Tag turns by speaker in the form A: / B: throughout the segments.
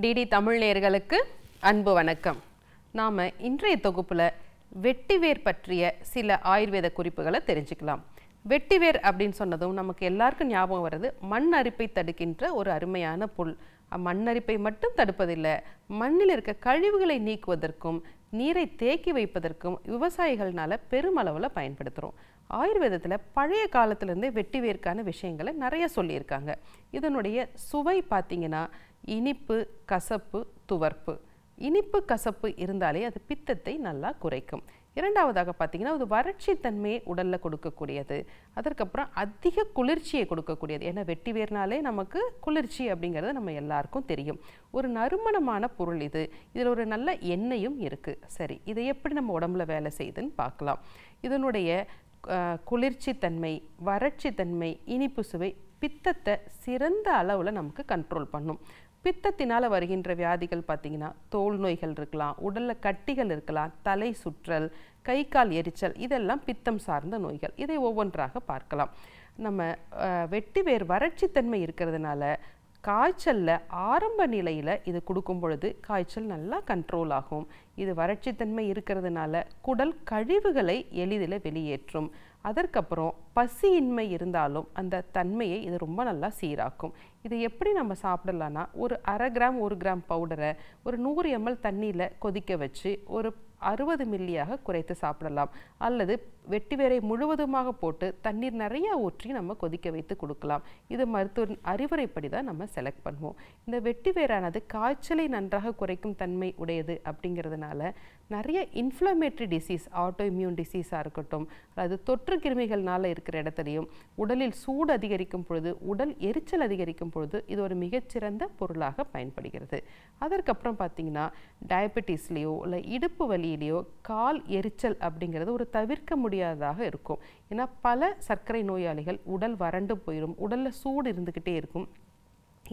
A: DD Tamil நேயர்களுக்கு அன்பு வணக்கம். நாம இன்றைய தொகுப்புல வெட்டிவேர் பற்றிய சில ஆயுர்வேத குறிப்புகளை தெரிஞ்சுக்கலாம். வெட்டிவேர் அப்படின்னு சொன்னதும் நமக்கு எல்லாருக்கும் ஞாபகம் வர்றது மண் அரிப்பை தடுக்கின்ற ஒரு அருமையான புல். மண் அரிப்பை மட்டும் தடுப்பதில்லை, மண்ணில் இருக்க கழிவுகளை நீக்குவதற்கும் நீரை தேக்கி வைப்பதற்கும் விவசாயிகள்னால பெருமளவில் பயன்படுத்துகிறோம். ஆயுர்வேதத்தில் பழைய காலத்திலேருந்தே வெட்டிவேருக்கான விஷயங்களை நிறைய சொல்லியிருக்காங்க. இதனுடைய சுவை பார்த்திங்கன்னா இனிப்பு, கசப்பு, துவர்ப்பு. இனிப்பு கசப்பு இருந்தாலே அது பித்தத்தை நல்லா குறைக்கும். இரண்டாவதாக பார்த்திங்கன்னா அது வறட்சி தன்மையை உடலில் கொடுக்கக்கூடியது. அதற்கப்புறம் அதிக குளிர்ச்சியை கொடுக்கக்கூடியது. ஏன்னா வெட்டிவேர்னாலே நமக்கு குளிர்ச்சி அப்படிங்கிறது நம்ம எல்லாருக்கும் தெரியும். ஒரு நறுமணமான பொருள் இது. இதில் ஒரு நல்ல எண்ணெயும் இருக்குது. சரி, இதை எப்படி நம்ம உடம்புல வேலை செய்யுதுன்னு பார்க்கலாம். இதனுடைய குளிர்ச்சி தன்மை, வறட்சி தன்மை, இனிப்பு சுவை பித்தத்தை சிறந்த அளவில் நமக்கு கண்ட்ரோல் பண்ணும். பித்தத்தினால் வருகின்ற வியாதிகள் பார்த்திங்கன்னா தோல் நோய்கள் இருக்கலாம், உடலில் கட்டிகள் இருக்கலாம், தலை சுற்றல், கை கால் எரிச்சல், இதெல்லாம் பித்தம் சார்ந்த நோய்கள். இதை ஒவ்வொன்றாக பார்க்கலாம். நம்ம வெட்டிவேர் வறட்சி தன்மை இருக்கிறதுனால காய்ச்சலில் ஆரம்ப நிலையில் இது கொடுக்கும் பொழுது காய்ச்சல் நல்லா கண்ட்ரோல் ஆகும். இது வறட்சி தன்மை இருக்கிறதுனால குடல் கழிவுகளை எளிதில் வெளியேற்றும். அதற்கப்புறம் பசியின்மை இருந்தாலும் அந்த தன்மையை இது ரொம்ப நல்லா சீராக்கும். இதை எப்படி நம்ம சாப்பிடலான்னா, ஒரு 1/2 கிராம் 1 கிராம் பவுடரை ஒரு 100 ml தண்ணியில் கொதிக்க வச்சு ஒரு 60 மில்லியாக குறைத்து சாப்பிடலாம். அல்லது வெட்டிவேரை முழுவதுமாக போட்டு தண்ணீர் நிறைய ஊற்றி நம்ம கொதிக்க வைத்து கொடுக்கலாம். இது மருத்துவ அறிவுரைப்படி தான் நம்ம செலக்ட் பண்ணுவோம். இந்த வெட்டிவேரானது காய்ச்சலை நன்றாக குறைக்கும் தன்மை உடையது அப்படிங்கிறதுனால நிறைய இன்ஃப்ளமேட்டரி டிசீஸ், ஆட்டோ இம்யூன் டிசீஸாக இருக்கட்டும், அல்லது தொற்று கிருமிகள்னால இருக்கிற இடத்துலையும் உடலில் சூடு அதிகரிக்கும் பொழுது, உடல் எரிச்சல் அதிகரிக்கும் பொழுது இது ஒரு மிகச்சிறந்த பொருளாக பயன்படுகிறது. அதற்கப்புறம் பார்த்திங்கன்னா டயபெட்டிஸ்லேயோ இல்லை இடுப்பு வலியிலையோ கால் எரிச்சல் அப்படிங்கிறது ஒரு தவிர்க்க முடியாததாக இருக்கும். ஏன்னா பல சர்க்கரை நோயாளிகள் உடல் வறண்டு போயிடும், உடலில் சூடு இருந்துக்கிட்டே இருக்கும்,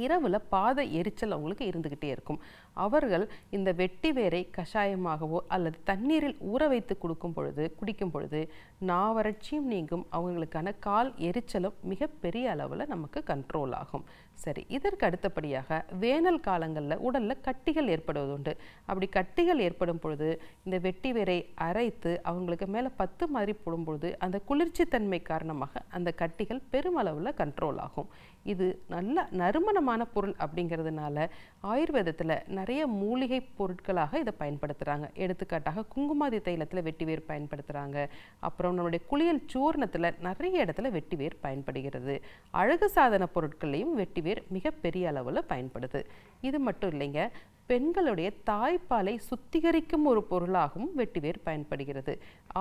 A: இரவில் பாத எரிச்சல் அவங்களுக்கு இருந்துக்கிட்டே இருக்கும். அவர்கள் இந்த வெட்டிவேரை கஷாயமாகவோ அல்லது தண்ணீரில் ஊற வைத்து குடிக்கும் பொழுது நாவறட்சியும் நீங்கும், அவங்களுக்கான கால் எரிச்சலும் மிகப்பெரிய அளவில் நமக்கு கண்ட்ரோல் ஆகும். சரி, இதற்கு அடுத்தபடியாக வேனல் காலங்களில் உடலில் கட்டிகள் ஏற்படுவதுண்டு. அப்படி கட்டிகள் ஏற்படும் பொழுது இந்த வெட்டிவேரை அரைத்து அவங்களுக்கு மேலே பத்து மாதிரி போடும்பொழுது அந்த குளிர்ச்சி தன்மை காரணமாக அந்த கட்டிகள் பெருமளவில் கண்ட்ரோல் ஆகும். இது நல்ல நறுமணமான பொருள் அப்படிங்கிறதுனால ஆயுர்வேதத்தில் நிறைய மூலிகை பொருட்களாக இதை பயன்படுத்துகிறாங்க. எடுத்துக்காட்டாக குங்குமாதி தைலத்தில் வெட்டிவேர் பயன்படுத்துகிறாங்க. அப்புறம் நம்மளுடைய குளியல் சூர்ணத்தில் நிறைய இடத்துல வெட்டிவேர் பயன்படுகிறது. அழகு சாதன பொருட்களையும் வெட்டிவேர் மிகப்பெரிய அளவில் பயன்படுது. இது மட்டும் இல்லைங்க, பெண்களுடைய தாய்ப்பாலை சுத்திகரிக்கும் ஒரு பொருளாகவும் வெட்டிவேர் பயன்படுகிறது.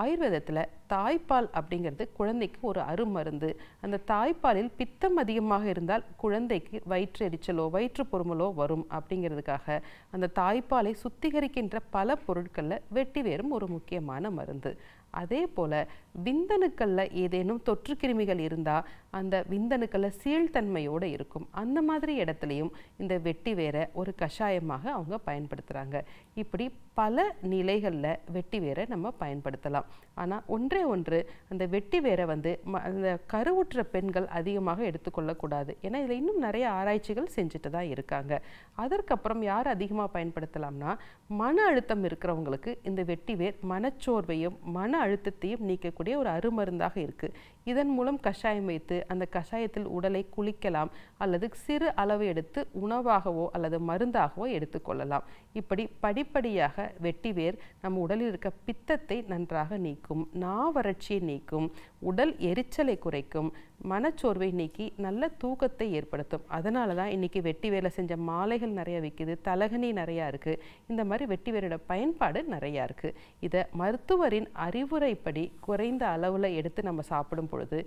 A: ஆயுர்வேதத்தில் தாய்ப்பால் அப்படிங்கிறது குழந்தைக்கு ஒரு அருமருந்து. அந்த தாய்ப்பாலில் பித்தம் அதிகமாக இருந்தால் குழந்தைக்கு வயிற்று எரிச்சலோ வயிற்று பொறுமலோ வரும். அப்படிங்கிறதுக்காக அந்த தாய்ப்பாலை சுத்திகரிக்கின்ற பல பொருட்களில் வெட்டிவேரும் ஒரு முக்கியமான மருந்து. அதே போல் விந்தணுக்களில் ஏதேனும் தொற்று கிருமிகள் இருந்தால் அந்த விந்தணுக்களில் சீழ்தன்மையோடு இருக்கும். அந்த மாதிரி இடத்துலையும் இந்த வெட்டிவேரை ஒரு கஷாயமாக அவங்க பயன்படுத்துகிறாங்க. இப்படி பல நிலைகளில் வெட்டிவேரை நம்ம பயன்படுத்தலாம். ஆனால் ஒன்றே ஒன்று, அந்த வெட்டிவேரை அந்த கருவுற்ற பெண்கள் அதிகமாக எடுத்துக்கொள்ளக்கூடாது. ஏன்னா இதில் இன்னும் நிறைய ஆராய்ச்சிகள் செஞ்சுட்டு தான் இருக்காங்க. அதற்கப்புறம் யார் அதிகமாக பயன்படுத்தலாம்னா, மன அழுத்தம் இருக்கிறவங்களுக்கு இந்த வெட்டிவேர் மனச்சோர்வையும் மன அழுத்தத்தையும் நீக்கக்கூடிய ஒரு அருமருந்தாக இருக்குது. இதன் மூலம் கஷாயம் வைத்து அந்த கஷாயத்தில் உடலை குளிக்கலாம், அல்லது சிறு அளவு எடுத்து உணவாகவோ அல்லது மருந்தாகவோ எடுத்துக்கொள்ளலாம். இப்படி படிப்படியாக வெட்டிவேர் நம்ம உடலில் இருக்க பித்தத்தை நன்றாக நீக்கும், நாவறட்சியை நீக்கும், உடல் எரிச்சலை குறைக்கும், மனச்சோர்வை நீக்கி நல்ல தூக்கத்தை ஏற்படுத்தும். அதனால தான் இன்றைக்கி வெட்டிவேரில் செஞ்ச மாலைகள் நிறைய விற்கிது, தலகணி நிறையா இருக்குது. இந்த மாதிரி வெட்டிவேரோட பயன்பாடு நிறையா இருக்குது. இதை மருத்துவரின் அறிவுரைப்படி குறைந்த அளவில் எடுத்து நம்ம சாப்பிடும் பொழுது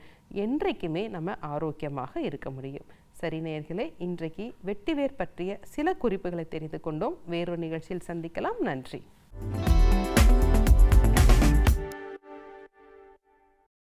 A: என்றைக்குமே நம்ம ஆரோக்கியமாக இருக்க முடியும். சரி நேயர்களே, இன்றைக்கு வெட்டிவேர் பற்றிய சில குறிப்புகளை தெரிந்து கொண்டோம். வேறொரு நிகழ்ச்சியில் சந்திக்கலாம். நன்றி.